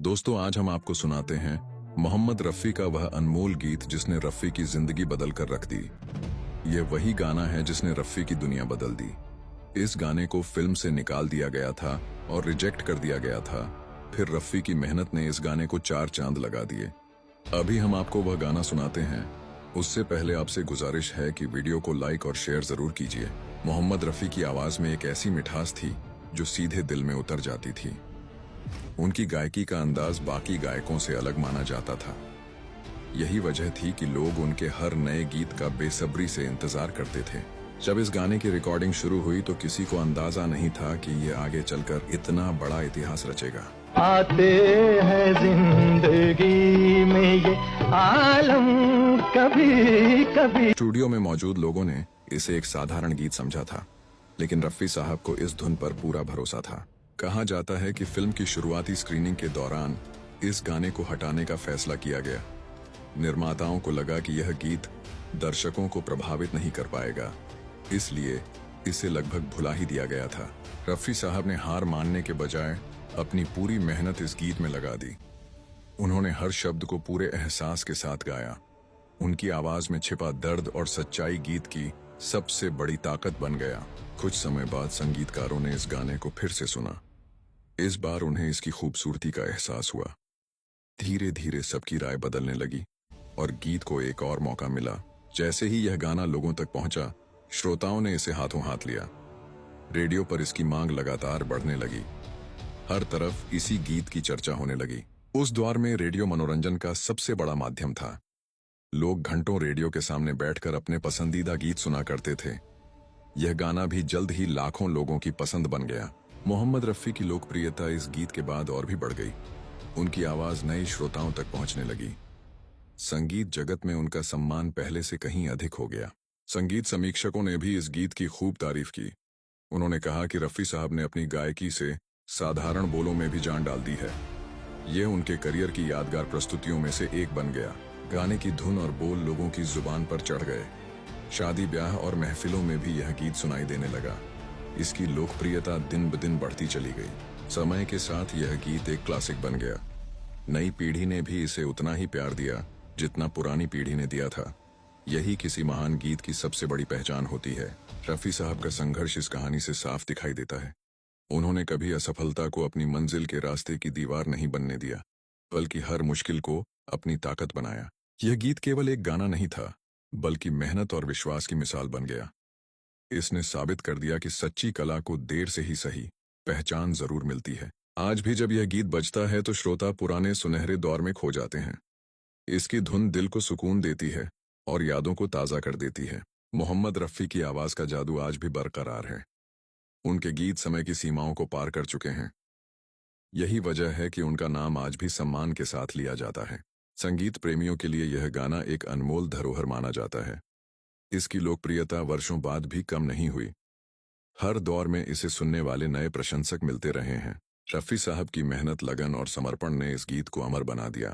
दोस्तों, आज हम आपको सुनाते हैं मोहम्मद रफ़ी का वह अनमोल गीत जिसने रफ़ी की जिंदगी बदल कर रख दी। ये वही गाना है जिसने रफ़ी की दुनिया बदल दी। इस गाने को फिल्म से निकाल दिया गया था और रिजेक्ट कर दिया गया था। फिर रफ़ी की मेहनत ने इस गाने को 4 चांद लगा दिए। अभी हम आपको वह गाना सुनाते हैं। उससे पहले आपसे गुजारिश है कि वीडियो को लाइक और शेयर जरूर कीजिए। मोहम्मद रफ़ी की आवाज में एक ऐसी मिठास थी जो सीधे दिल में उतर जाती थी। उनकी गायकी का अंदाज बाकी गायकों से अलग माना जाता था। यही वजह थी कि लोग उनके हर नए गीत का बेसब्री से इंतजार करते थे। जब इस गाने की रिकॉर्डिंग शुरू हुई तो किसी को अंदाजा नहीं था कि ये आगे चलकर इतना बड़ा इतिहास रचेगा। आते हैं जिंदगी में ये आलम कभी कभी। स्टूडियो में मौजूद लोगों ने इसे एक साधारण गीत समझा था, लेकिन रफ़ी साहब को इस धुन पर पूरा भरोसा था। कहा जाता है कि फिल्म की शुरुआती स्क्रीनिंग के दौरान इस गाने को हटाने का फैसला किया गया। निर्माताओं को लगा कि यह गीत दर्शकों को प्रभावित नहीं कर पाएगा, इसलिए इसे लगभग भुला ही दिया गया था। रफ़ी साहब ने हार मानने के बजाय अपनी पूरी मेहनत इस गीत में लगा दी। उन्होंने हर शब्द को पूरे एहसास के साथ गाया। उनकी आवाज में छिपा दर्द और सच्चाई गीत की सबसे बड़ी ताकत बन गया। कुछ समय बाद संगीतकारों ने इस गाने को फिर से सुना। इस बार उन्हें इसकी खूबसूरती का एहसास हुआ। धीरे धीरे सबकी राय बदलने लगी और गीत को एक और मौका मिला। जैसे ही यह गाना लोगों तक पहुंचा, श्रोताओं ने इसे हाथों हाथ लिया। रेडियो पर इसकी मांग लगातार बढ़ने लगी। हर तरफ इसी गीत की चर्चा होने लगी। उस दौर में रेडियो मनोरंजन का सबसे बड़ा माध्यम था। लोग घंटों रेडियो के सामने बैठकर अपने पसंदीदा गीत सुना करते थे। यह गाना भी जल्द ही लाखों लोगों की पसंद बन गया। मोहम्मद रफ़ी की लोकप्रियता इस गीत के बाद और भी बढ़ गई। उनकी आवाज नए श्रोताओं तक पहुंचने लगी। संगीत जगत में उनका सम्मान पहले से कहीं अधिक हो गया। संगीत समीक्षकों ने भी इस गीत की खूब तारीफ की। उन्होंने कहा कि रफ़ी साहब ने अपनी गायकी से साधारण बोलों में भी जान डाल दी है। यह उनके करियर की यादगार प्रस्तुतियों में से एक बन गया। गाने की धुन और बोल लोगों की जुबान पर चढ़ गए। शादी ब्याह और महफिलों में भी यह गीत सुनाई देने लगा। इसकी लोकप्रियता दिन ब दिन बढ़ती चली गई। समय के साथ यह गीत एक क्लासिक बन गया। नई पीढ़ी ने भी इसे उतना ही प्यार दिया जितना पुरानी पीढ़ी ने दिया था। यही किसी महान गीत की सबसे बड़ी पहचान होती है। रफ़ी साहब का संघर्ष इस कहानी से साफ दिखाई देता है। उन्होंने कभी असफलता को अपनी मंजिल के रास्ते की दीवार नहीं बनने दिया, बल्कि हर मुश्किल को अपनी ताकत बनाया। यह गीत केवल एक गाना नहीं था, बल्कि मेहनत और विश्वास की मिसाल बन गया। इसने साबित कर दिया कि सच्ची कला को देर से ही सही पहचान जरूर मिलती है। आज भी जब यह गीत बजता है तो श्रोता पुराने सुनहरे दौर में खो जाते हैं। इसकी धुन दिल को सुकून देती है और यादों को ताज़ा कर देती है। मोहम्मद रफ़ी की आवाज़ का जादू आज भी बरकरार है। उनके गीत समय की सीमाओं को पार कर चुके हैं। यही वजह है कि उनका नाम आज भी सम्मान के साथ लिया जाता है। संगीत प्रेमियों के लिए यह गाना एक अनमोल धरोहर माना जाता है। इसकी लोकप्रियता वर्षों बाद भी कम नहीं हुई। हर दौर में इसे सुनने वाले नए प्रशंसक मिलते रहे हैं। रफ़ी साहब की मेहनत, लगन और समर्पण ने इस गीत को अमर बना दिया।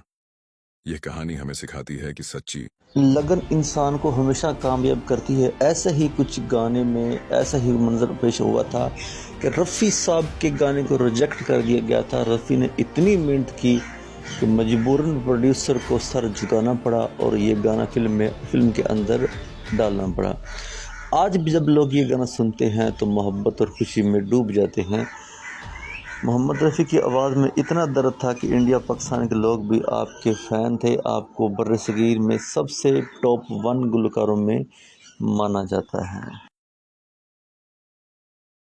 यह कहानी हमें सिखाती है कि सच्ची लगन इंसान को हमेशा कामयाब करती है। ऐसा ही कुछ गाने में ऐसा ही मंजर पेश हुआ था कि रफ़ी साहब के गाने को रिजेक्ट कर दिया गया था। रफ़ी ने इतनी मेहनत की कि मजबूरन प्रोड्यूसर को सर झुकाना पड़ा और ये गाना फिल्म के अंदर डालना पड़ा। आज भी जब लोग ये गाना सुनते हैं तो मोहब्बत और खुशी में डूब जाते हैं। मोहम्मद रफ़ी की आवाज़ में इतना दर्द था कि इंडिया पाकिस्तान के लोग भी आपके फ़ैन थे। आपको बर्र सगीर में सबसे टॉप 1 गुलकारों में माना जाता है।